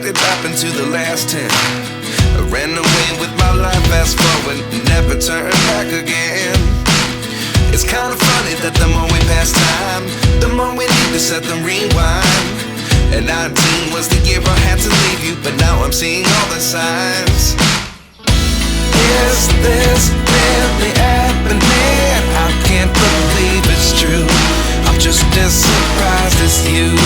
could happen to the last 10. I ran away with my life, fast forward, never turn back again. It's kind of funny that the more we pass time, the more we need to set the rewind. And 19 was the year I had to leave you, but now I'm seeing all the signs. Is this really happening? I can't believe it's true. I'm just as surprised as you.